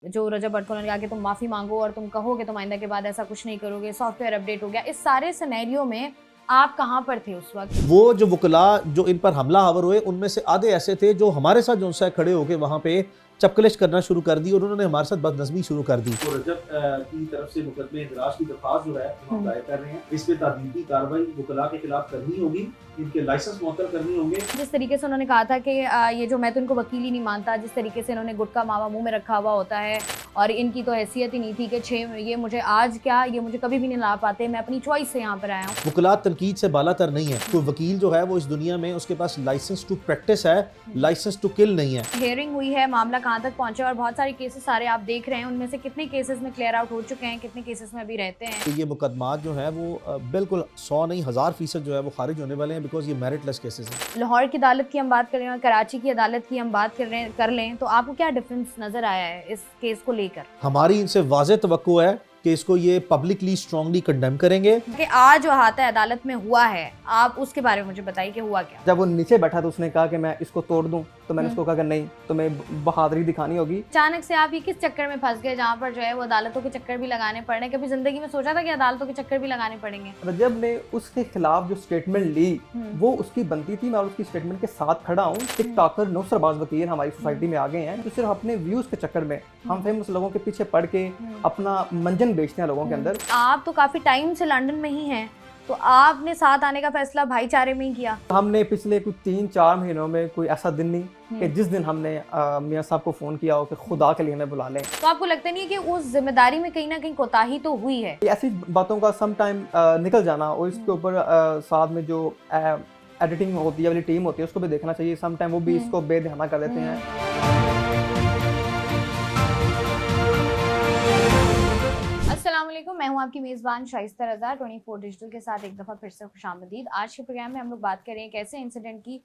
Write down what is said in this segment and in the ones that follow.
जो रजब भट्ट को उन्होंने कहा कि तुम माफ़ी मांगो और तुम कहो कि तुम आइंदा के बाद ऐसा कुछ नहीं करोगे, सॉफ्टवेयर अपडेट हो गया, इस सारे सिनेरियो में आप कहाँ पर थे उस वक्त? वो जो वकला जो इन पर हमलावर हुए उनमें से आधे ऐसे थे जो हमारे साथ जो उनसे खड़े होके वहाँ पे चपकलिश करना शुरू कर दी और उन्होंने हमारे साथ बदनज़मी शुरू कर दी। तो रजब की तरफ से मुकदमे इंदराज की दरख्वास्त जो है हम दायर कर रहे हैं। इस पे तादीबी कार्रवाई वकला के खिलाफ करनी होगी, इनके लाइसेंस मुअत्तल करने होंगे। जिस तरीके से उन्होंने कहा था कि ये जो मैं तो इनको वकील ही नहीं मानता, जिस तरीके से इन्होंने गुटका मावा मुंह में रखा हुआ होता है और इनकी तो हैसियत ही नहीं थी कि ये मुझे आज क्या, ये मुझे कभी भी नहीं ला पाते, मैं अपनी चॉइस से यहाँ पर आया हूँ। वकला तनकीद से बालातर नहीं है। कोई वकील जो है वो इस दुनिया में उसके पास लाइसेंस टू प्रैक्टिस है, लाइसेंस टू किल नहीं है। हियरिंग हुई है, मामला कहाँ तक पहुंचा और बहुत सारे केसेस सारे आप देख रहे हैं, उनमें से कितने केसेस में क्लियर आउट हो चुके हैं, कितने केसेस में अभी रहते हैं? तो ये मुकदमात जो है वो बिल्कुल 100 नहीं 1000% जो है वो खारिज होने वाले हैं, बिकॉज ये मेरिटलेस केसेस हैं। लाहौर की अदालत की हम बात कर रहे हैं और कराची की अदालत की हम बात कर लें तो आपको क्या डिफरेंस नजर आया है इस केस को लेकर? हमारी इनसे वाज़ेह तवक्को है कि इसको ये पब्लिकली स्ट्रांगली कंडेम करेंगे। कि आज जो हाथा अदालत में हुआ है, आप उसके बारे में मुझे बताइए कि हुआ क्या? जब वो नीचे बैठा तो उसने कहा कि मैं इसको तोड़ दूं, तो मैंने उसको कहा कि नहीं, तुम्हें बहादुरी दिखानी होगी। अचानक से आप ये किस चक्कर में फंस गए जहाँ पर जो है वो अदालतों के चक्कर भी लगाने पड़ रहे हैं? कभी जिंदगी में सोचा था कि अदालतों के चक्कर भी लगाने पड़ेंगे? रजब ने उसके खिलाफ जो स्टेटमेंट ली वो उसकी बनती थी, मैं उसकी स्टेटमेंट के साथ खड़ा हूँ। टिकटॉकर नौसरबाज वकील हमारी सोसाइटी में आ गए हैं जो सिर्फ अपने व्यूज के चक्कर में हम फेमस लोगों के पीछे पड़ के अपना मंजन बेचते हैं लोगों के अंदर। आप तो काफी टाइम से लंदन में ही हैं, तो आपने साथ आने का फैसला भाईचारे में ही किया? हमने पिछले कुछ 3-4 महीनों में कोई ऐसा दिन नहीं कि जिस दिन हमने मियां साहब को फोन किया हो कि खुदा के लिए हमें बुला लें। तो आपको लगता नहीं है कि उस जिम्मेदारी में कहीं ना कहीं कोताही तो हुई है? ऐसी बातों का सम टाइम निकल जाना और इसके ऊपर साथ में जो एडिटिंग होती है वाली टीम होती है उसको भी देखना चाहिए। सम टाइम वो भी इसको बेदहना कर देते हैं। अस्सलाम वालेकुम, मैं हूं आपकी मेज़बान शाइस्ता रज़ा 24 डिजिटल के साथ एक दफ़ा फिर से खुशामदीद। आज के प्रोग्राम में हम लोग बात करें एक ऐसे इंसिडेंट की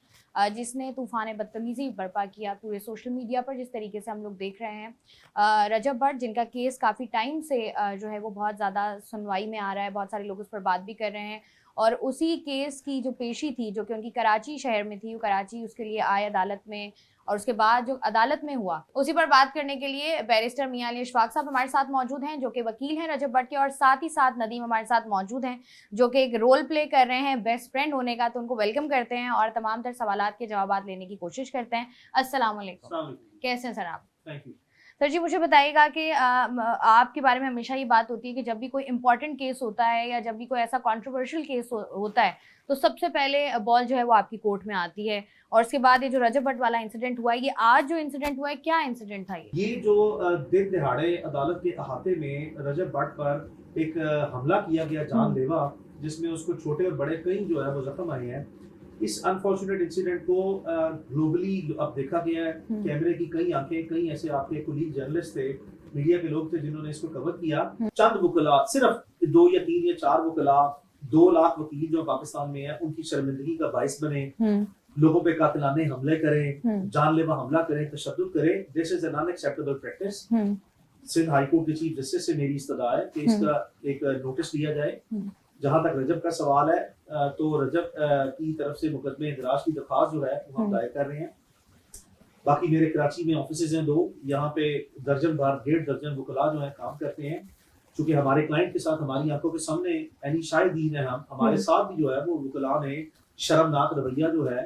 जिसने तूफ़ान बदतमीज़ी बर्पा किया पूरे सोशल मीडिया पर। जिस तरीके से हम लोग देख रहे हैं रजब भट्ट, जिनका केस काफ़ी टाइम से जो है वो बहुत ज़्यादा सुनवाई में आ रहा है, बहुत सारे लोग उस पर बात भी कर रहे हैं और उसी केस की जो पेशी थी जो कि उनकी कराची शहर में थी, वो कराची उसके लिए आए अदालत में और उसके बाद जो अदालत में हुआ उसी पर बात करने के लिए बैरिस्टर मियां अली अशफाक साहब हमारे साथ मौजूद हैं जो कि वकील हैं रजब भट्ट के, और साथ ही साथ नदीम हमारे साथ मौजूद हैं जो कि एक रोल प्ले कर रहे हैं बेस्ट फ्रेंड होने का। तो उनको वेलकम करते हैं और तमाम तर सवालात के जवाब लेने की कोशिश करते हैं। अस्सलाम वालेकुम, कैसे हैं सर आप? थैंक यू सर जी, मुझे बताइएगा कि आपके बारे में हमेशा ये बात होती है कि जब भी कोई इंपॉर्टेंट केस होता है या जब भी कोई ऐसा कंट्रोवर्शियल केस होता है तो सबसे पहले बॉल जो है वो आपकी कोर्ट में आती है, और उसके बाद ये जो रजब भट्ट वाला इंसिडेंट हुआ है, ये आज जो इंसिडेंट हुआ है, क्या इंसिडेंट था ये? ये जो दिन दिहाड़े अदालत के अहाते में रजब भट्ट पर एक हमला किया गया जानलेवा, जिसमें उसको छोटे और बड़े कई जो है वो जख्म आए हैं। इस अनफॉर्चुनेट इंसिडेंट को ग्लोबली अब देखा गया है। कैमरे की कई आंखें, कई ऐसे आपके कुलीग जर्नलिस्ट थे, मीडिया के लोग थे जिन्होंने इसको कवर किया। चंद वकला, सिर्फ 2 या 3 या 4 वकला, 2 लाख वकील जो पाकिस्तान में है, उनकी शर्मिंदगी का बाइस बने, लोगों पे कातिलाने हमले करें, जानलेवा हमला करें, तशद्दुद करें। This is an unacceptable practice. Sindh high court के चीफ जस्टिस से मेरी इस्तदा है कि इसका एक नोटिस लिया जाए। जहां तक रजब का सवाल है तो रजब की तरफ से मुकदमे इंदराज की दरख्वास्त जो है वो हम दायर कर रहे हैं। बाकी मेरे कराची में ऑफिसेज हैं 2, यहाँ पे दर्जन बार 1.5 दर्जन वकला जो है काम करते हैं। चूंकि हमारे क्लाइंट के साथ हमारी आंखों के सामने यानी शाहिदीन है, हम हमारे साथ भी जो है वो वकला ने शर्मनाक रवैया जो है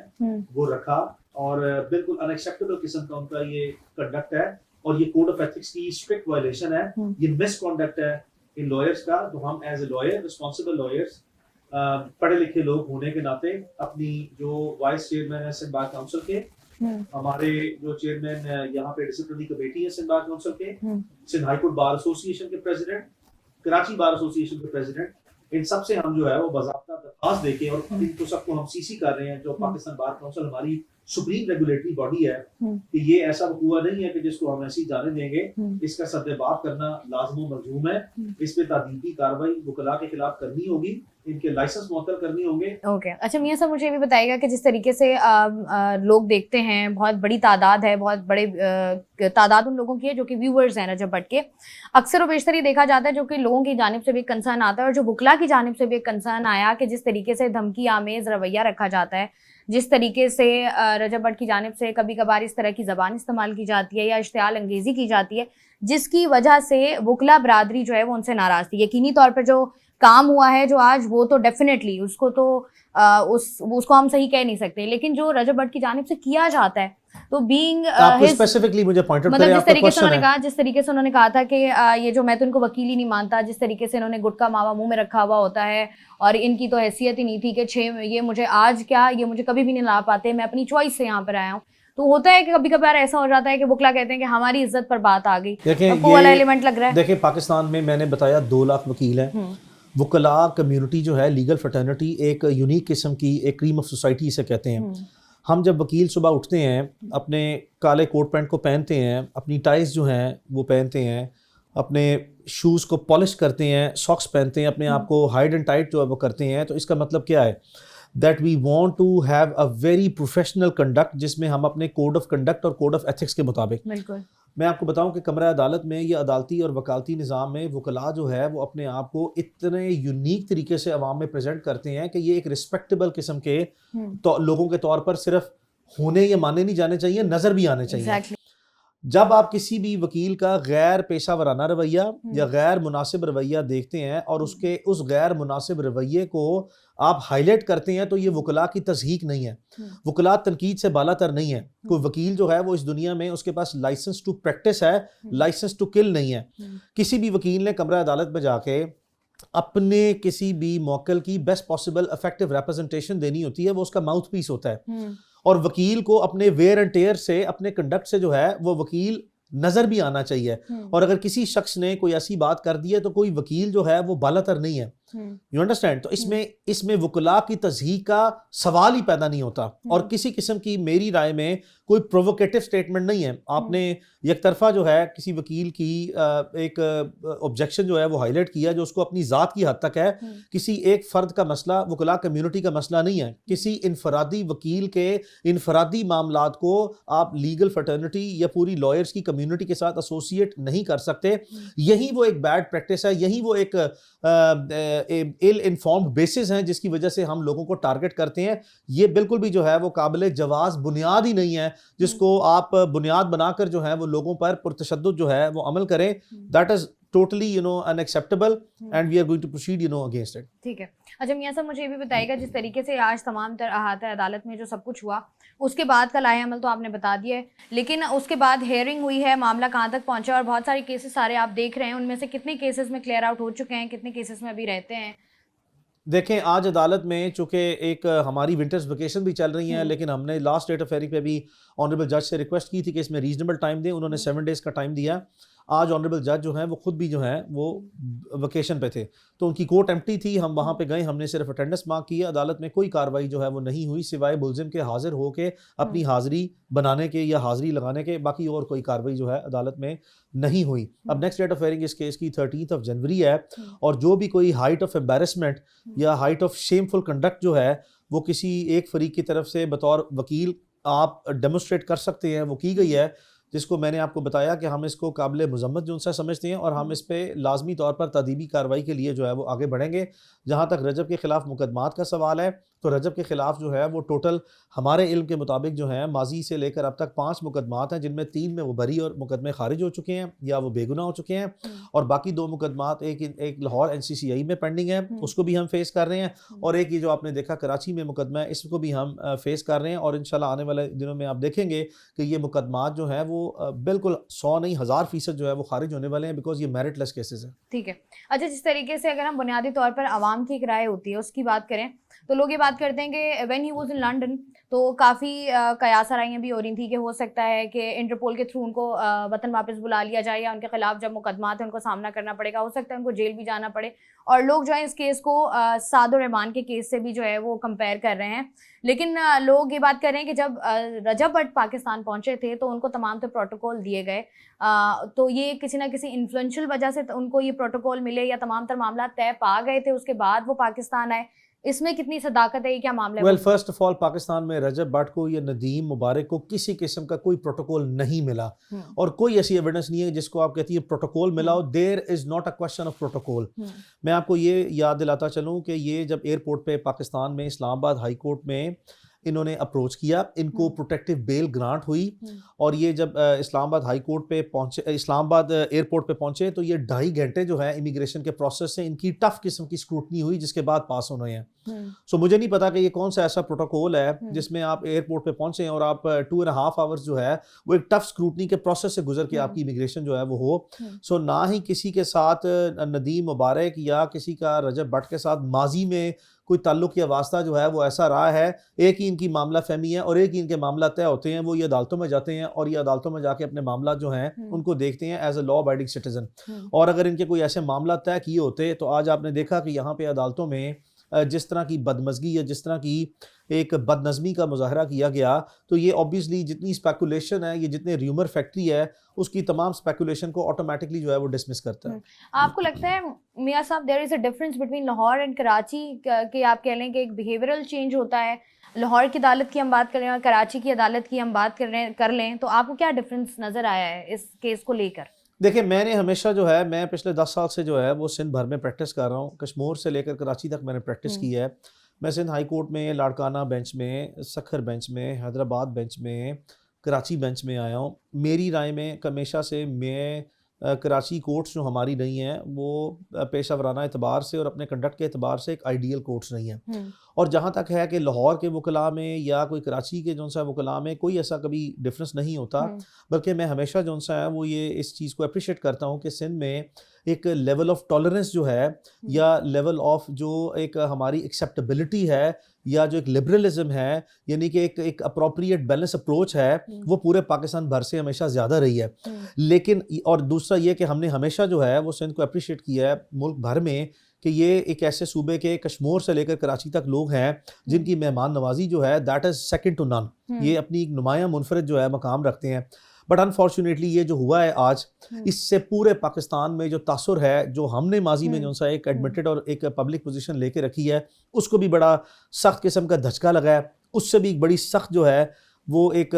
वो रखा और बिल्कुल अनएक्सेप्टेबल किस्म का उनका ये कंडक्ट है और ये कोड ऑफ एथिक्स की स्ट्रिक्ट वायलेशन है। ये मिसकॉन्डक्ट है इन लॉयर्स का। तो हम as a lawyer, responsible lawyers, पढ़े लिखे लोग होने के नाते अपनी जो वाइस चेयरमैन है सिंध बार काउंसिल के, हमारे जो चेयरमैन यहाँ पे डिसिप्लिनरी कमेटी है सिंध बार काउंसिल के, Sindh high court bar association के प्रेसिडेंट, कराची बार एसोसिएशन के प्रेसिडेंट, इन सब से हम जो है वो बाज़ाब्ता दरख्वास्त देके और इनको सबको हम सीसी कर रहे हैं। जो पाकिस्तान बार काउंसिल हमारी सुप्रीम रेगुलेटरी बॉडी है कि ये ऐसा हुआ नहीं है कि जिसको हम ऐसी जाने देंगे। इसका सद्देबात करना लाज़िम मलज़ूम है। इस पे तादीबी कार्रवाई वकला के खिलाफ करनी होगी, इनके लाइसेंस मुअत्तल करने होंगे। ओके अच्छा मियां साहब, मुझे ये भी बताइएगा कि जिस तरीके से लोग देखते हैं, बहुत बड़ी तादाद है, बहुत बड़े तादाद उन लोगों की है जो कि व्यूअर्स हैं रजब भट्ट के। अक्सर व बेशतर ये देखा जाता है जो कि लोगों की जानिब से भी एक कंसर्न आता है और जो वकला की जानिब से भी एक कंसर्न आया कि जिस तरीके से धमकी आमेज रवैया रखा जाता है, जिस तरीके से रजब भट्ट की जानिब से कभी कभार इस तरह की ज़बान इस्तेमाल की जाती है या इश्तियाल अंगेज़ी की जाती है, जिसकी वजह से वकला बरादरी जो है वो उनसे नाराज़ थी। यकीनी तौर पर जो काम हुआ है जो आज, वो तो डेफिनेटली उसको तो उसको हम सही कह नहीं सकते, लेकिन जो रजब भट्ट की जानिब से किया जाता है तो बीइंग आप स्पेसिफिकली मुझे पॉइंट आउट मतलब करें, जिस आपका तरीके से क्वेश्चन उन्होंने है। कहा, जिस तरीके से उन्होंने कहा था कि ये जो, मैं तो इनको वकील ही नहीं मानता, जिस तरीके से इन्होंने गुटखा मावा मुंह में रखा हुआ होता है और इनकी तो हैसियत ही नहीं थी कि ये मुझे आज क्या, ये मुझे कभी भी नहीं ला पाते, मैं अपनी चॉइस से यहाँ पर आया हूँ। तो होता है कि कभी कभार ऐसा हो जाता है कि वकला कहते हैं कि हमारी इज्जत पर बात आ गई, देखें, वो वाला एलिमेंट लग रहा है। देखिए, पाकिस्तान में मैंने बताया 2 लाख वकील हैं। वकला कम्युनिटी जो है, लीगल फ्रेटर्निटी, एक यूनिक किस्म की, एक क्रीम ऑफ सोसाइटी इसे कहते हैं। हम जब वकील सुबह उठते हैं, अपने काले कोट पैंट को पहनते हैं, अपनी टाइज जो हैं वो पहनते हैं, अपने शूज़ को पॉलिश करते हैं, सॉक्स पहनते हैं, अपने आप को हाइड एंड टाइट जो है वो करते हैं, तो इसका मतलब क्या है? That we want to have a very professional conduct, जिसमें हम अपने कोड ऑफ कंडक्ट और कोड ऑफ एथिक्स के मुताबिक। बिल्कुल। मैं आपको बताऊं कि कमरा अदालत में या अदालती और वकालती निज़ाम में वकला जो है वो अपने आप को इतने यूनिक तरीके से अवाम में प्रेजेंट करते हैं कि ये एक रिस्पेक्टेबल किस्म के तो लोगों के तौर पर सिर्फ होने या माने नहीं जाने चाहिए, नज़र भी आने चाहिए। Exactly. जब आप किसी भी वकील का गैर पेशा वराना रवैया या गैर मुनासिब रवैया देखते हैं और उसके उस गैर मुनासिब रवैये को आप हाईलाइट करते हैं, तो ये वकला की तस्हीक नहीं है। वकला तनकीद से बालातर नहीं है। कोई वकील जो है वो इस दुनिया में उसके पास लाइसेंस टू प्रैक्टिस है, लाइसेंस टू किल नहीं है। किसी भी वकील ने कमरा अदालत में जाके अपने किसी भी मौक्किल की बेस्ट पॉसिबल इफेक्टिव रिप्रेजेंटेशन देनी होती है, वो उसका माउथ पीस होता है। और वकील को अपने वेयर एंड टेयर से, अपने कंडक्ट से जो है वो वकील नजर भी आना चाहिए। और अगर किसी शख्स ने कोई ऐसी बात कर दी है तो कोई वकील जो है वो बालातर नहीं है। You understand? तो इसमें वकला की तस्हीक का सवाल ही पैदा नहीं होता। और किसी किस्म की, मेरी राय में, कोई प्रोवोकेटिव स्टेटमेंट नहीं है। आपने एक तरफा जो है किसी वकील की एक ऑब्जेक्शन जो है वो हाईलाइट किया, जो उसको अपनी ज़ात की हद तक है। किसी एक फ़र्द का मसला वकला कम्युनिटी का मसला नहीं है। किसी इनफरादी वकील के इनफरादी मामलात को आप लीगल फ्रेटर्निटी या पूरी लॉयर्स की कम्युनिटी के साथ एसोसिएट नहीं कर सकते। यही वो एक बैड प्रैक्टिस है, यही वो एक इल इन्फॉर्म्ड बेसिस हैं जिसकी वजह से हम लोगों को टारगेट करते हैं। ये बिल्कुल भी जो है वो काबिल जवाज़ बुनियाद ही नहीं है, जिसको आप बुनियाद बनाकर जो है वो लोगों पर पुरतशद्दुद जो है वो अमल करें। That is totally unacceptable and we are going to proceed against it. ठीक है। अच्छा मियां साहब, मुझे ये भी बताइएगा, जिस तरीके से आज तमाम अहाता अदालत में जो सब कुछ हुआ, उसके बाद का लाए अमल तो आपने बता दिया है, लेकिन उसके बाद हेयरिंग हुई है, मामला कहाँ तक पहुंचा और बहुत सारे केसेस सारे आप देख रहे हैं, उनमें से कितने केसेस में क्लियर आउट हो चुके हैं, कितने केसेस में अभी रहते हैं? देखें, आज अदालत में चूँकि एक हमारी विंटर्स वेकेशन भी चल रही हैं, लेकिन हमने लास्ट डेट ऑफ हेयरिंग पे भी ऑनरेबल जज से रिक्वेस्ट की थी कि इसमें रीजनेबल टाइम दें। उन्होंने 7 डेज़ का टाइम दिया। आज ऑनरेबल जज जो हैं वो खुद भी जो हैं वो वेकेशन पे थे, तो उनकी कोर्ट एम्प्टी थी। हम वहाँ पे गए, हमने सिर्फ अटेंडेंस मार्क किया। अदालत में कोई कार्रवाई जो है वो नहीं हुई, सिवाय मुल्जिम के हाजिर होके अपनी हाज़िरी बनाने के या हाज़िरी लगाने के। बाकी और कोई कार्रवाई जो है अदालत में नहीं हुई। अब नेक्स्ट डेट ऑफ हेयरिंग इस केस की 13 जनवरी है, और जो भी कोई हाइट ऑफ एम्बेरसमेंट या हाइट ऑफ शेमफुल कंडक्ट जो है वो किसी एक फरीक की तरफ से बतौर वकील आप डेमोस्ट्रेट कर सकते हैं, वो की गई है, जिसको मैंने आपको बताया कि हम इसको काबिल मजम्मत जो उनसे समझते हैं, और हम इस पे लाजमी तौर पर तदीबी कार्रवाई के लिए जो है वो आगे बढ़ेंगे। जहाँ तक रजब के ख़िलाफ़ मुकदमात का सवाल है, तो रजब के ख़िलाफ़ जो है वो टोटल हमारे इल्म के मुताबिक जो है माजी से लेकर अब तक 5 मुकदमात हैं, जिनमें 3 में वो बरी और मुकदमे खारिज हो चुके हैं या वो बेगुनाह हो चुके हैं, और बाकी 2 मुकदमात, एक लाहौर NCCI में पेंडिंग है, उसको भी हम फेस कर रहे हैं, और एक ये जो आपने देखा कराची में मुकदमा है, इसको भी हम फेस कर रहे हैं। और इंशाल्लाह आने वाले दिनों में आप देखेंगे कि ये मुकदमात जो हैं वो बिल्कुल 100 नहीं 1000% जो है वो खारिज होने वाले हैं, बिकॉज ये मेरिटलेस केसेस हैं। ठीक है। अच्छा, जिस तरीके से अगर हम बुनियादी तौर पर आवाम की एक राय होती है उसकी बात करें, तो लोग ये बात करते हैं कि when he was in London तो काफ़ी कयास आराइयाँ भी हो रही थी कि हो सकता है कि इंटरपोल के थ्रू उनको वतन वापस बुला लिया जाए, या उनके खिलाफ जब मुकदमात है उनको सामना करना पड़ेगा, हो सकता है उनको जेल भी जाना पड़े। और लोग जो है इस केस को साद और रहमान के केस से भी जो है वो कंपेयर कर रहे हैं। लेकिन लोग ये बात कर रहे हैं कि जब रजब भट्ट पाकिस्तान पहुंचे थे तो उनको तमाम तो प्रोटोकॉल दिए गए, तो ये किसी ना किसी इन्फ्लुएंशियल वजह से उनको ये प्रोटोकॉल मिले या तमाम तर मामला तय पा गए थे, उसके बाद वो पाकिस्तान आए, इसमें कितनी सदाकत है, ये क्या मामला है? Well, first of all, Pakistan में रजब भट्ट को या नदीम मुबारक को किसी किस्म का कोई प्रोटोकॉल नहीं मिला, और कोई ऐसी एविडेंस नहीं है जिसको आप कहती है प्रोटोकॉल मिला हो। There is not a question of protocol. मैं आपको ये याद दिलाता चलूँ कि ये जब एयरपोर्ट पे पाकिस्तान में इस्लामाबाद हाई कोर्ट में इन्होंने अप्रोच किया, इनको प्रोटेक्टिव बेल ग्रांट हुई और ये जब इस्लामाबाद हाई कोर्ट पे पहुंचे, इस्लामाबाद एयरपोर्ट पे पहुंचे तो ये 2.5 घंटे जो है इमिग्रेशन के प्रोसेस से इनकी टफ किस्म की स्क्रूटनी हुई जिसके बाद पास होने हैं। सो मुझे नहीं पता कि ये कौन सा ऐसा प्रोटोकॉल है जिसमें आप एयरपोर्ट पे पहुंचे और आप 2.5 आवर्स जो है वो एक टफ स्क्रूटनी के प्रोसेस से गुजर के आपकी इमिग्रेशन जो है वो हो। सो ना ही किसी के साथ नदीम मुबारक या किसी का रजब भट्ट के साथ माजी में कोई ताल्लुक या वास्ता जो है वो ऐसा रहा है। एक ही इनकी मामला फहमी है और एक ही इनके मामला तय होते हैं, वो ये अदालतों में जाते हैं और ये अदालतों में जाके अपने मामला जो हैं उनको देखते हैं as a law abiding citizen. और अगर इनके कोई ऐसे मामला तय किए होते तो आज आपने देखा कि यहाँ पे अदालतों में जिस तरह की बदमज़गी या जिस तरह की एक बदनज़मी का मुजाहरा किया गया, तो ये ऑब्वियसली जितनी स्पेकुलेशन है, ये जितने र्यूमर फैक्ट्री है, उसकी तमाम स्पेकुलेशन को ऑटोमेटिकली जो है वो डिसमिस करता है। आपको लगता है मियां साहब there is a difference between Lahore and Karachi कि आप कह लें कि एक बिहेवियरल चेंज होता है, लाहौर की अदालत की हम बात कर रहे हैं और कराची की अदालत की हम बात कर लें, तो आपको क्या डिफरेंस नज़र आया है इस केस को लेकर? देखिए, मैंने हमेशा जो है, मैं पिछले 10 साल से जो है वो सिंध भर में प्रैक्टिस कर रहा हूँ। कश्मीर से लेकर कराची तक मैंने प्रैक्टिस की है। मैं सिंध हाई कोर्ट में, लाड़काना बेंच में, सखर बेंच में, हैदराबाद बेंच में, कराची बेंच में आया हूँ। मेरी राय में हमेशा से मैं कराची कोर्ट्स जो हमारी नहीं हैं वो पेशा वराना एतबार से और अपने कंडक्ट के एतबार से एक आइडियल कोर्ट्स नहीं हैं। और जहाँ तक है कि लाहौर के वकला में या कोई कराची के जो सा वकला में कोई ऐसा कभी डिफरेंस नहीं होता, बल्कि मैं हमेशा जो सा है वो ये इस चीज़ को अप्रिशिएट करता हूँ कि सिंध में एक लेवल ऑफ टॉलरेंस जो है या लेवल ऑफ जो एक हमारी एक्सेप्टेबिलिटी है या जो एक लिबरलिज्म है, यानी कि एक अप्रोप्रिएट बैलेंस अप्रोच है, वो पूरे पाकिस्तान भर से हमेशा ज़्यादा रही है। लेकिन और दूसरा ये कि हमने हमेशा जो है वो सिंध को अप्रिशिएट किया है मुल्क भर में कि ये एक ऐसे सूबे के कश्मीर से लेकर कराची तक लोग हैं जिनकी मेहमान नवाजी जो है that is second to none. ये अपनी एक नुमाया मुनफरद जो है मकाम रखते हैं। बट अनफॉर्चुनेटली ये जो हुआ है आज, इससे पूरे पाकिस्तान में जो तासुर है, जो हमने माजी में जो सा एक एडमिटेड और एक पब्लिक पोजीशन लेके रखी है, उसको भी बड़ा सख्त किस्म का धचका लगा है। उससे भी एक बड़ी सख्त जो है वो एक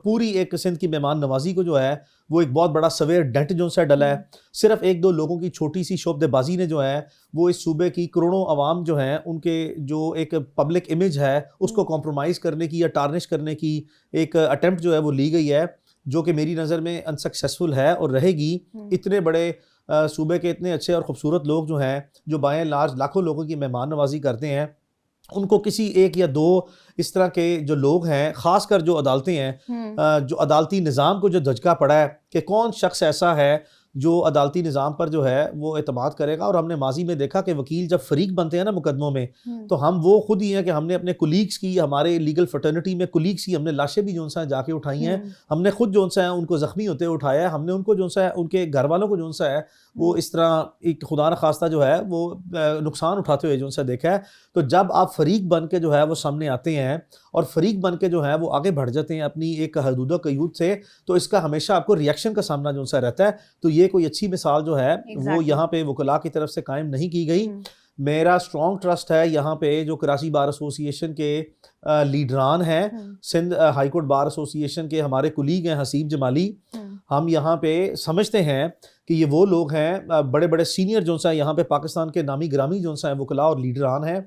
पूरी एक सिंध की मेहमान नवाजी को जो है वो एक बहुत बड़ा सवेयर डेंट जो सा डला है। सिर्फ एक दो लोगों की छोटी सी शोबदेबाजी ने जो है वो इस सूबे की करोड़ों अवाम जो हैं उनके जो एक पब्लिक इमेज है उसको कॉम्प्रोमाइज़ करने की या टार्निश करने की एक अटेम्प्ट जो है वो ली गई है, जो कि मेरी नज़र में अनसक्सेसफुल है और रहेगी। इतने बड़े सूबे के इतने अच्छे और ख़ूबसूरत लोग जो हैं, जो बाय लार्ज लाखों लोगों की मेहमान नवाजी करते हैं, उनको किसी एक या दो इस तरह के जो लोग हैं, ख़ासकर जो अदालतें हैं, जो अदालती निज़ाम को जो धचका पड़ा है कि कौन शख्स ऐसा है जो अदालती निज़ाम पर जो है वो एतमाद करेगा। और हमने माजी में देखा कि वकील जब फरीक बनते हैं ना मुकदमों में, तो हम वो खुद ही हैं कि हमने अपने कुलीग्स की, हमारे लीगल फ्रेटर्निटी में कुलीग्स की हमने लाशें भी जो सा जाके उठाई हैं, हमने खुद जो सा है उनको ज़ख्मी होते उठाया है, हमने उनको जो सा है उनके घर वालों को जो सा है वो इस तरह एक खुदा न खास्ता जो है वो नुकसान उठाते हुए जो सा देखा है। तो जब आप फरीक बन के जो है वो सामने आते हैं और फरीक बन के जो है वो आगे बढ़ जाते हैं अपनी एक हदूद क़यूद से, तो इसका हमेशा आपको रिएक्शन का सामना जो सा रहता है। तो ये कोई अच्छी मिसाल जो है वो यहाँ पे वकला की तरफ से कायम नहीं की गई। मेरा स्ट्रॉन्ग ट्रस्ट है यहाँ पे जो कराची बार एसोसिएशन के लीडरान हैं, Sindh high court bar association के हमारे कुलीग हैं हसीब जमाली, हम यहाँ पे समझते हैं कि ये वो लोग हैं बड़े बड़े सीनियर जो सा यहाँ पे पाकिस्तान के नामी ग्रामी जो सा है वकला और लीडरान हैं।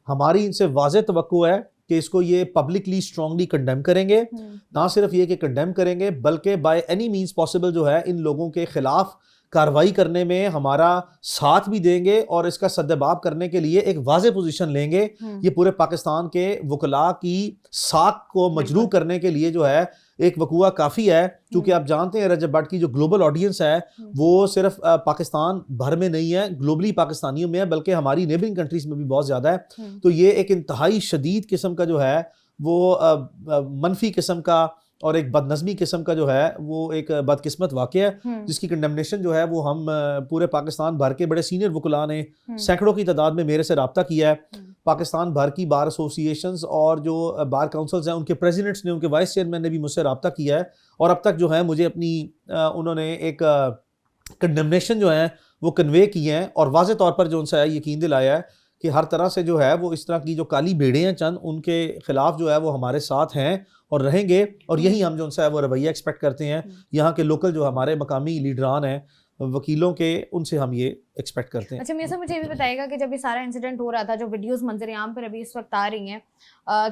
हमारी इनसे वाज़ेह तवक्को है कि इसको ये पब्लिकली स्ट्रांगली कंडेम करेंगे। ना सिर्फ ये कि कंडेम करेंगे बल्कि बाय एनी मीन्स पॉसिबल जो है इन लोगों के खिलाफ कार्रवाई करने में हमारा साथ भी देंगे और इसका सद्देबाब करने के लिए एक वाज़ेह पोजीशन लेंगे। ये पूरे पाकिस्तान के वकला की साख को मजरू करने के लिए जो है एक वकूआ काफ़ी है, क्योंकि आप जानते हैं रजब भट्ट की जो ग्लोबल ऑडियंस है वो सिर्फ पाकिस्तान भर में नहीं है, ग्लोबली पाकिस्तानियों में है, बल्कि हमारी नेबरिंग कंट्रीज में भी बहुत ज़्यादा है। तो ये एक इंतहाई शदीद किस्म का जो है वो मनफी किस्म का और एक बदनज़मी किस्म का जो है वो एक बदकिस्मत वाक़या है, जिसकी कंडेमनेशन जो है वो हम पूरे पाकिस्तान भर के बड़े सीनियर वकला ने सैकड़ों की तादाद में मेरे से रब्ता किया है। पाकिस्तान भर की बार एसोसिएशंस और जो बार काउंसिल्स हैं उनके प्रेसिडेंट्स ने, उनके वाइस चेयरमैन ने भी मुझसे रब्ता किया है और अब तक जो है मुझे अपनी उन्होंने एक कंडेमनेशन जो है वो कन्वे किए हैं और वाज़ेह तौर पर जो उनसे यकीन दिलाया है कि हर तरह से जो है वो इस तरह की जो काली भेड़ें हैं चंद, उनके खिलाफ जो है वो हमारे साथ हैं और रहेंगे। और यही हम जो उनसे है वो रवैया एक्सपेक्ट करते हैं। यहाँ के लोकल जो हमारे मकामी लीडरान हैं वकीलों के उनसे हम ये एक्सपेक्ट करते हैं। अच्छा मियां साहब, मुझे ये भी बताइएगा कि जब ये सारा इंसिडेंट हो रहा था, जो वीडियोस मंजर आम पर अभी इस वक्त आ रही हैं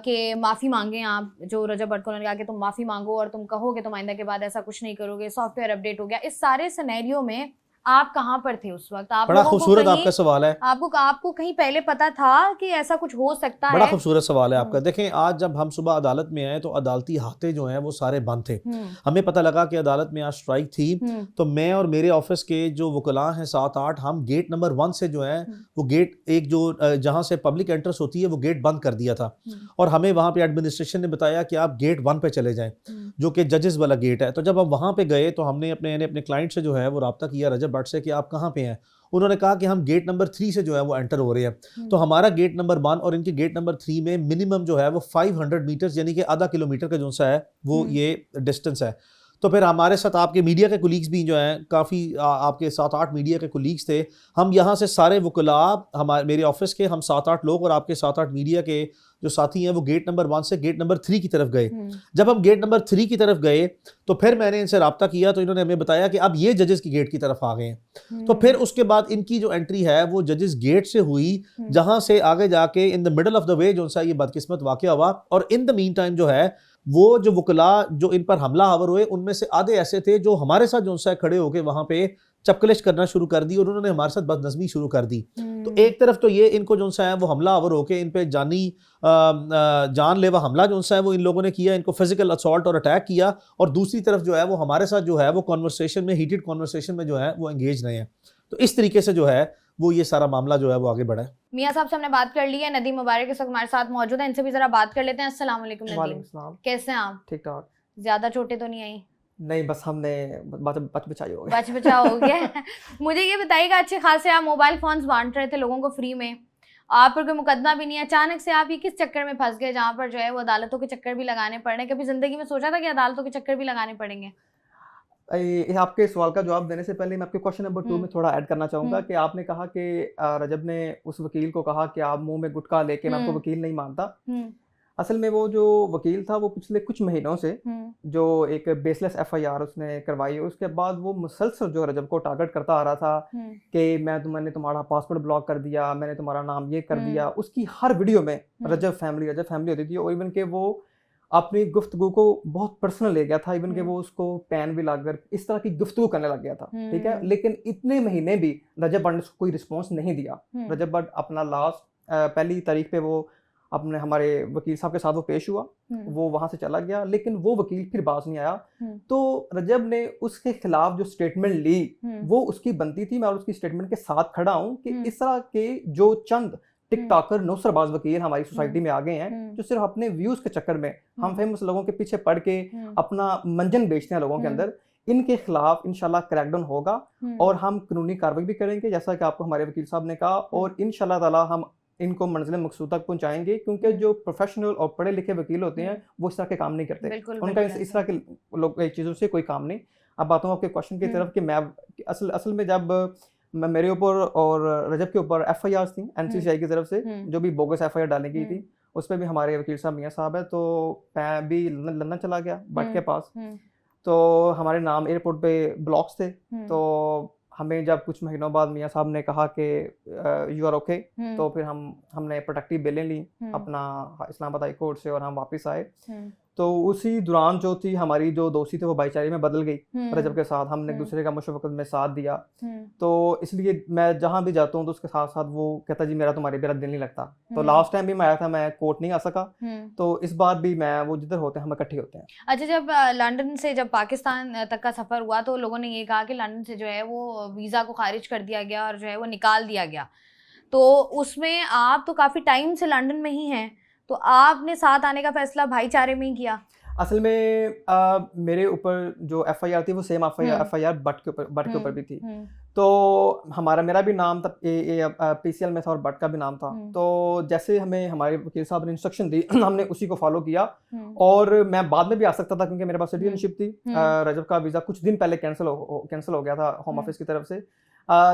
कि माफ़ी मांगे आप, जो रजब भट्ट को उन्होंने कहा कि तुम माफ़ी मांगो और तुम कहो कि तुम आइंदा के बाद ऐसा कुछ नहीं करोगे, सॉफ्टवेयर अपडेट हो गया, इस सारे सिनेरियो में आप कहाँ पर थे उस वक्त? आप बड़ा लोगों को खूबसूरत कहीं- आपका सवाल है। आपको कहीं पहले पता था कि ऐसा कुछ हो सकता बड़ा है? खूबसूरत सवाल है आपका। देखें, आज जब हम सुबह अदालत में आए तो अदालती हाथे जो हैं वो सारे बंद थे। हमें पता लगा कि अदालत में आज स्ट्राइक थी, तो मैं और मेरे ऑफिस के जो वकला हैं 7-8, हम गेट नंबर 1 से जो है वो गेट एक जो जहाँ से पब्लिक एंट्रेंस होती है वो गेट बंद कर दिया था, और हमें वहाँ पे एडमिनिस्ट्रेशन ने बताया कि आप गेट 1 पे चले जाएं, जो कि जजेस वाला गेट है। तो जब हम वहाँ पे गए तो हमने अपने क्लाइंट से जो है वो रब्ता किया रजब भट्ट से कि आप कहाँ पे हैं। उन्होंने कहा कि हम गेट नंबर 3 से जो है वो एंटर हो रहे हैं। तो हमारा गेट नंबर 1 और इनके गेट नंबर 3 में मिनिमम जो है वो 500 मीटर्स यानी कि आधा किलोमीटर का जो सा है वो ये डिस्टेंस है। तो फिर हमारे साथ आपके मीडिया के कोलीग्स भी जो हैं, काफ़ी आपके 7-8 मीडिया के कोलीग्स थे। हम यहाँ से सारे वकला, हमारे मेरे ऑफिस के हम 7-8 लोग और आपके 7-8 मीडिया के जो साथी हैं वो गेट नंबर 1 से गेट नंबर 3 की तरफ गए। जब हम गेट नंबर 3 की तरफ गए तो फिर मैंने इनसे रब्ता किया, तो इन्होंने हमें बताया कि अब ये जजेस की गेट की तरफ आ गए हैं। तो फिर उसके बाद इनकी जो एंट्री है वो जजेस गेट से हुई, जहाँ से आगे जाके in the middle of the way जो सा ये बदकिस्मत वाक़या हुआ। और इन द मीन टाइम जो है वो जो वकला जो इन पर हमला आवर हुए, उनमें से आधे ऐसे थे जो हमारे साथ जो सा खड़े होके वहाँ पे चपकलिश करना शुरू कर दी और उन्होंने हमारे साथ बदनज़मी शुरू कर दी। तो एक तरफ तो ये इनको जो सा है वो हमला आवर होके इन पे जानलेवा हमला जो सा है वो इन लोगों ने किया, इनको फिजिकल असॉल्ट और अटैक किया, और दूसरी तरफ जो है वो हमारे साथ जो है वो कॉन्वर्सेशन में, हीटेड कॉन्वर्सेशन में जो है वो एंगेज रहे हैं। तो इस तरीके से जो है वो ये सारा मामला जो है वो आगे बढ़ा है। मियां साहब से हमने बात कर ली है, नदीम मुबारक इस वक्त हमारे साथ मौजूद है, इनसे भी जरा बात कर लेते हैं। अस्सलाम वालेकुम नदीम, वालेकुम सलाम। कैसे हैं आप? ठीक ठाक। ज्यादा चोटें तो नहीं आई? नहीं, बस हमने बच बचाई हो गई। बच बचा हो गया। मुझे ये बताइएगा, अच्छे खासे आप मोबाइल फोन्स बांट रहे थे लोगों को फ्री में, आप पर कोई मुकदमा भी नहीं है, अचानक से आप ये किस चक्कर में फंस गए जहाँ पर जो है वो अदालतों के चक्कर भी लगाने पड़ रहे हैं? कभी जिंदगी में सोचा था कि अदालतों के चक्कर भी लगाने पड़ेंगे? आपके सवाल का जवाब देने से पहले मैं आपके क्वेश्चन नंबर 2 में थोड़ा ऐड करना चाहूँगा कि आपने कहा कि रजब ने उस वकील को कहा कि आप मुंह में गुटखा लेके मैं आपको वकील नहीं मानता। असल में वो जो वकील था वो पिछले कुछ महीनों से जो एक बेसलेस FIR उसने करवाई, उसके बाद वो मुसलसल जो रजब को टारगेट करता आ रहा था कि मैंने तुम्हारा पासपोर्ट ब्लॉक कर दिया, मैंने तुम्हारा नाम ये कर दिया। उसकी हर वीडियो में रजब फैमिली होती थी, और इवन के वो अपनी गुफ्तगू को बहुत पर्सनल ले गया था, इवन के वो उसको पैन भी लाकर इस तरह की गुफ्तगू करने लग गया था। ठीक है, लेकिन इतने महीने भी रजब भट्ट ने कोई रिस्पॉन्स नहीं दिया। रजब भट्ट अपना लास्ट पहली तारीख पे वो अपने हमारे वकील साहब के साथ वो पेश हुआ, वो वहां से चला गया, लेकिन वो वकील फिर बाज नहीं आया। तो रजब ने उसके खिलाफ जो स्टेटमेंट ली वो उसकी बनती थी, मैं उसकी स्टेटमेंट के साथ खड़ा हूँ कि इस तरह के जो चंद टिकटॉकर नौसरबाज वकील हमारी सोसाइटी में आ गए हैं, जो सिर्फ अपने व्यूज के चक्कर में हम फेमस लोगों के पीछे पड़ के अपना मंजन बेचते हैं लोगों के अंदर, इनके खिलाफ इंशाल्लाह क्रैकडाउन होगा और हम कानूनी कार्रवाई भी करेंगे, जैसा कि आपको हमारे वकील साहब ने कहा, और इंशाल्लाह ताला हम इनको मंजिल मकसूद तक पहुंचाएंगे, क्योंकि जो प्रोफेशनल और पढ़े लिखे वकील होते हैं वो इस तरह के काम नहीं करते, उनका इस तरह के लोग चीज़ों से कोई काम नहीं। अब बात हूँ आपके क्वेश्चन की तरफ कि मैं असल में जब मेरे ऊपर और रजब के ऊपर FIR थी NCCI की तरफ से, जो भी बोगस FIR डाली गई थी, उस पर भी हमारे वकील साहब मियाँ साहब है, तो मैं भी लंदन चला गया भट्ट के पास, तो हमारे नाम एयरपोर्ट पे ब्लॉक्स थे। तो हमें जब कुछ महीनों बाद मियाँ साहब ने कहा कि यू आर ओके, तो फिर हमने प्रोटेक्टिव बेलें ली अपना इस्लामाबाद हाई कोर्ट से और हम वापस आए। तो उसी दौरान जो थी हमारी जो दोस्ती थी वो भाईचारे में बदल गई रजब के साथ, हमने एक दूसरे का मुश्किल में साथ दिया। तो इसलिए मैं जहाँ भी जाता हूँ तो उसके साथ साथ वो कहता जी मेरा तुम्हारे मेरा दिल नहीं लगता। तो लास्ट टाइम भी मैं आया था, मैं कोर्ट नहीं आ सका, तो इस बार भी मैं वो जिधर होते हैं हम इकट्ठे होते हैं। अच्छा, जब लंदन से जब पाकिस्तान तक का सफर हुआ तो लोगों ने ये कहा कि लंदन से जो है वो वीज़ा को खारिज कर दिया गया और जो है वो निकाल दिया गया, तो उसमें आप तो काफ़ी टाइम से लंदन में ही हैं, तो आपने साथ आने का फैसला भाईचारे में ही किया? असल में मेरे ऊपर जो FIR थी वो सेम FIR भट्ट के ऊपर भी थी, तो मेरा भी नाम था PCL में था और भट्ट का भी नाम था। तो जैसे हमें हमारे वकील साहब ने इंस्ट्रक्शन दी हमने उसी को फॉलो किया, और मैं बाद में भी आ सकता था क्योंकि मेरे पास सिटीजनशिप थी। रजब का वीज़ा कुछ दिन पहले कैंसिल हो गया था होम ऑफिस की तरफ से,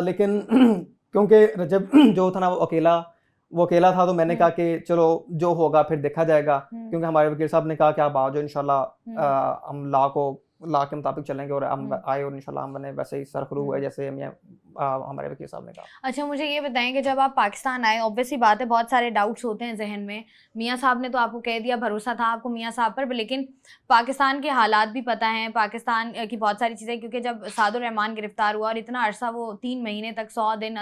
लेकिन क्योंकि रजब जो था ना वो अकेला था, तो मैंने कहा कि चलो जो होगा फिर देखा जाएगा, क्योंकि हमारे वकील साहब ने कहा कि आप आ जाओ इंशाल्लाह हम लॉ को ला के मुताबिक चलेंगे और हम आए और इंशाल्लाह हमने वैसे ही सरखरू हुआ जैसे हमारे वकील साहब ने कहा। अच्छा, मुझे ये बताएं कि जब आप पाकिस्तान आए, ऑब्वियसली बात है बहुत सारे डाउट्स होते हैं जहन में, मियाँ साहब ने तो आपको कह दिया, भरोसा था आपको मियाँ साहब पर, लेकिन पाकिस्तान के हालात भी पता हैं, पाकिस्तान की बहुत सारी चीज़ें, क्योंकि जब सादुर रहमान गिरफ्तार हुआ और इतना अरसा वो 3 महीने तक 100 दिन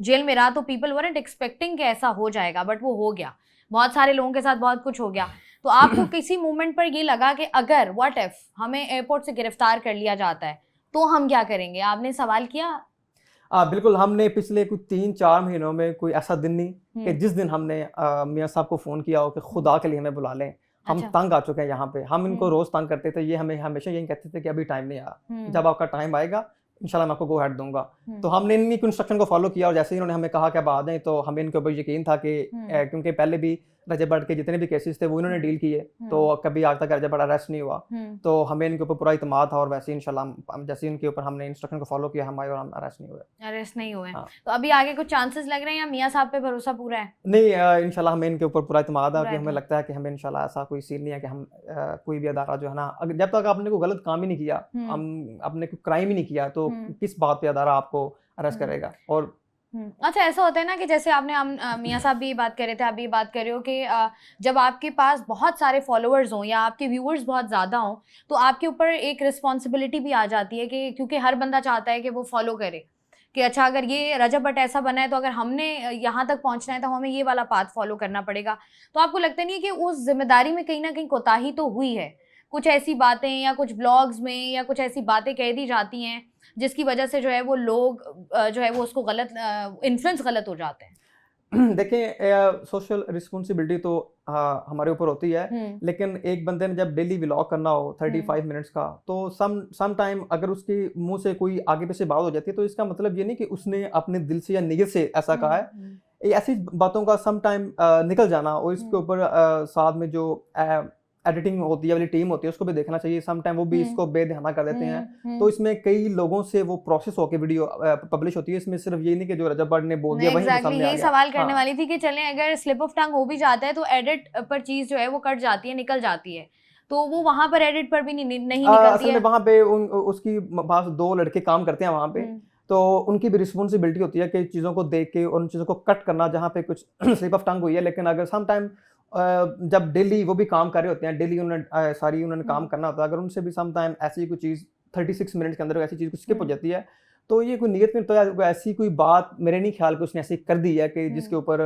जेल में रहा, तो पीपल वरंट एक्सपेक्टिंग कि ऐसा हो जाएगा, बट वो हो गया। बहुत सारे लोगों के साथ बहुत कुछ हो गया। तो आपको किसी मोमेंट पर ये लगा कि अगर व्हाट इफ हमें एयरपोर्ट से गिरफ्तार कर लिया जाता है तो हम क्या करेंगे? आपने सवाल किया? बिल्कुल, हमने पिछले कुछ 3-4 महीनों में कोई ऐसा दिन नहीं कि जिस दिन हमने मियाँ साहब को फ़ोन किया हो कि खुदा के लिए हमें बुला लें, हम अच्छा। तंग आ चुके हैं यहाँ पे। हम इनको रोज़ तंग करते थे, ये हमें हमेशा यही कहते थे कि अभी टाइम नहीं आया, जब आपका टाइम आएगा इंशाल्लाह मैं आपको गो हेड दूंगा। तो हमने इनकी इंस्ट्रक्शन को फॉलो किया और जैसे ही इन्होंने हमें कहा कि अब आ जाएं, तो हमें इनके ऊपर यकीन था कि क्योंकि पहले भी रजब भट्ट के जितने भी केसेस थे वो इन्होंने डील किए, तो कभी आज तक रजब भट्ट अरेस्ट नहीं हुआ, तो हमें इनके ऊपर पूरा इत्मीनाद था और वैसे ही इंशाल्लाह जैसे इनके ऊपर हमने इंस्ट्रक्शन को फॉलो किया हम आए और हम अरेस्ट नहीं हुए। अरेस्ट नहीं हुए। हाँ। तो अभी आगे कुछ चांसेस लग रहे हैं या मियाँ साहब पे भरोसा पूरा है? नहीं, इंशाल्लाह हमें इनके ऊपर पूरा इत्मीनाद है पूरा कि हमें इत्मीनाद। लगता है कि हमें इंशाल्लाह ऐसा कोई सीन नहीं है कि हम कोई भी अदारा जो है ना, जब तक आपने कोई गलत काम ही नहीं किया, हम आपने कोई क्राइम ही नहीं किया, तो किस बात पे अदारा आपको अरेस्ट करेगा। और अच्छा, ऐसा होता है ना कि जैसे आपने मियाँ साहब भी ये बात कर रहे थे, आप भी बात कर रहे हो कि जब आपके पास बहुत सारे फॉलोअर्स हों या आपके व्यूअर्स बहुत ज़्यादा हों, तो आपके ऊपर एक रिस्पॉन्सिबिलिटी भी आ जाती है कि क्योंकि हर बंदा चाहता है कि वो फॉलो करे कि अच्छा अगर ये रजब भट्ट ऐसा बना है तो अगर हमने यहाँ तक पहुँचना है तो हमें ये वाला पाथ फॉलो करना पड़ेगा। तो आपको लगता नहीं है कि उस जिम्मेदारी में कहीं ना कहीं कोताही तो हुई है? कुछ ऐसी बातें या कुछ ब्लॉग्स में या कुछ ऐसी बातें कह दी जाती हैं जिसकी वजह से जो है वो लोग जो है वो उसको गलत इन्फ्लुएंस गलत हो जाते हैं? देखें, सोशल रिस्पॉन्सिबिलिटी तो हमारे ऊपर होती है, लेकिन एक बंदे ने जब डेली व्लॉग करना हो 35 मिनट्स का, तो सम टाइम अगर उसके मुंह से कोई आगे पीछे बात हो जाती है तो इसका मतलब ये नहीं कि उसने अपने दिल से या नियत से ऐसा कहा है। ये ऐसी बातों का सम टाइम निकल जाना और इसके ऊपर साथ में जो एडिटिंग होती है वाली टीम होती है उसको भी देखना चाहिए। सम टाइम वो भी इसको बेध्याना कर देते हैं, तो इसमें कई लोगों से वो प्रोसेस होकर वीडियो पब्लिश होती है। इसमें सिर्फ ये नहीं कि जो रजब भट्ट ने बोल दिया वही सामने आ गया। यही सवाल करने वाली थी कि चलें अगर स्लिप ऑफ टंग हो भी जाता है तो एडिट पर चीज जो है वो कट जाती है, निकल जाती है, तो वो वहां पर एडिट पर भी नहीं निकलती असल में वहां पे उसकी पास 2 लड़के काम करते हैं वहां पे, तो उनकी भी रिस्पॉन्सिबिलिटी होती है कि चीज़ों को देख के और उन चीज़ों को कट करना जहाँ पे कुछ स्लिप ऑफ टंग हुई है। लेकिन अगर सम टाइम जब डेली वो भी काम कर रहे होते हैं, डेली उन्होंने काम करना होता है, अगर उनसे भी सम टाइम ऐसी कोई चीज़ 36 मिनट के अंदर ऐसी चीज़ स्किप हो जाती है, तो ये कोई नियत में तो ऐसी कोई बात मेरे नहीं ख्याल कि उसने ऐसी कर दी है कि जिसके ऊपर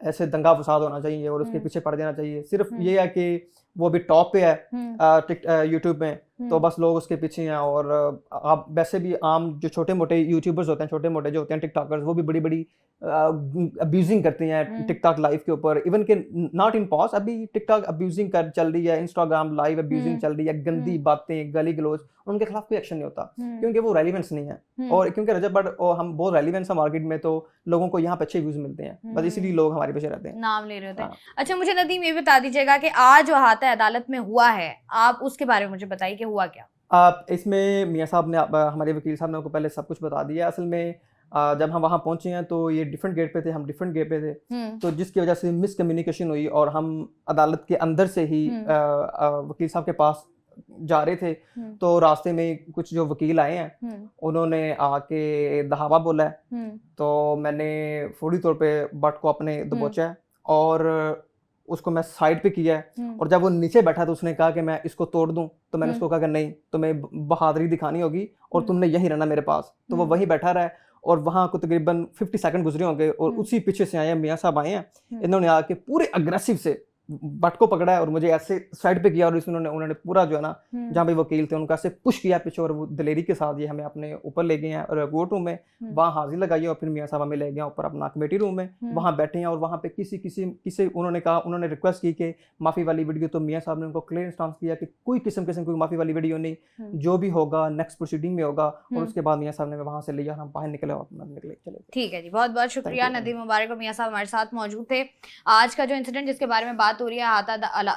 ऐसे दंगा फसाद होना चाहिए और उसके पीछे पड़ जाना चाहिए। सिर्फ ये है कि वो भी टॉप पे है यूट्यूब में, तो बस लोग उसके पीछे हैं। और आप वैसे भी आम जो छोटे मोटे यूट्यूबर्स होते हैं, छोटे मोटे जो होते हैं टिकटॉकर्स, वो भी बड़ी बड़ी अब्यूजिंग करते हैं टिकटॉक लाइव के ऊपर। इवन के नॉट इन पॉज, अभी टिकटॉक अब्यूजिंग चल रही है, इंस्टाग्राम लाइव अब्यूजिंग चल रही है, गंदी बातें, गाली गलौज, उनके खिलाफ कोई एक्शन नहीं होता क्योंकि वो रेलिवेंस नहीं है। और क्योंकि रजब भट्ट और हम बहुत रेलिवेंस है मार्केट में, तो लोगों को यहाँ पे अच्छे व्यूज मिलते हैं, बस इसीलिए लोग हमारे पीछे रहते हैं, नाम ले रहे होते हैं। अच्छा, मुझे नदीम ये बता दीजिएगा कि आज जो हाथ अदालत में हुआ है, आप उसके बारे में मुझे बताइए कि हुआ क्या? इसमें मियाँ साहब ने हमारे वकील साहब ने आपको पहले सब कुछ बता दिया। असल में जब हम वहाँ पहुँचे हैं तो ये डिफरेंट गेट पे थे, हम डिफरेंट गेट पे थे, तो जिसकी वजह से मिसकम्युनिकेशन हुई और हम अदालत के अंदर से ही वकील साहब के पास जा रहे थे, तो रास्ते में कुछ जो वकील आए हैं उन्होंने आके दहावा बोला है, तो मैंने फौरी तौर पे भट्ट को अपने दबोचा है और उसको मैं साइड पे किया है। और जब वो नीचे बैठा तो उसने कहा कि मैं इसको तोड़ दूं, तो मैंने उसको कहा कि नहीं, तुम्हें बहादुरी दिखानी होगी और तुमने यहीं रहना मेरे पास। तो वो वहीं बैठा रहा है और वहाँ को तकरीबन 50 सेकंड गुजरे होंगे और उसी पीछे से आए मियाँ साहब आए हैं, इन्होंने आके पूरे अग्रेसिव से भट्ट को पकड़ा है और मुझे ऐसे साइड पे किया और इसमें उन्होंने पूरा जो है ना, जहाँ पे वकील थे उनका ऐसे पुश किया पीछे और वो दिलेरी के साथ ये हमें अपने ऊपर ले गए हैं और कोर्ट रूम में वहाँ हाजिर लगाई और फिर मियाँ साहब हमें ले गए ऊपर अपना कमेटी रूम में, वहाँ बैठे हैं। और वहाँ पे किसी उन्होंने कहा, उन्होंने रिक्वेस्ट की कि माफ़ी वाली वीडियो, तो मियाँ साहब ने उनको क्लियर स्टांस किया कि कोई किस्म कोई माफ़ी वाली वीडियो नहीं, जो भी होगा नेक्स्ट प्रोसीडिंग में होगा। और उसके बाद मियाँ साहब ने वहाँ से लिया, हम बाहर निकले और निकले चले। ठीक है जी, बहुत बहुत शुक्रिया नदीम मुबारक और मियाँ साहब हमारे साथ मौजूद थे। आज का जो इंसिडेंट जिसके बारे में बात बात हो रही है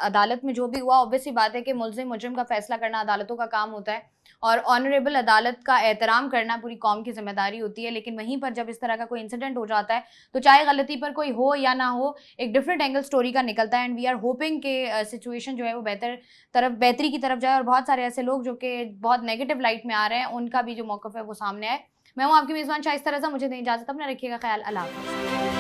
अदालत में जो भी हुआ, ऑब्वियसली बात है कि मुजरिम का फैसला करना अदालतों का काम होता है और ऑनरेबल अदालत का एहतराम करना पूरी कौम की जिम्मेदारी होती है। लेकिन वहीं पर जब इस तरह का कोई इंसिडेंट हो जाता है तो चाहे गलती पर कोई हो या ना हो, एक डिफरेंट एंगल स्टोरी का निकलता है। एंड वी आर होपिंग कि सिचुएशन जो है वो बेहतरी की तरफ जाए और बहुत सारे ऐसे लोग जो कि बहुत नेगेटिव लाइट में आ रहे हैं उनका भी जो मौक़िफ़ है वो सामने आए। मैं हूँ आपकी मेज़बान शाइस्ता रज़ा, मुझे दें इजाज़त, अपना रखिएगा ख्याल, अल्लाह हाफ़िज़।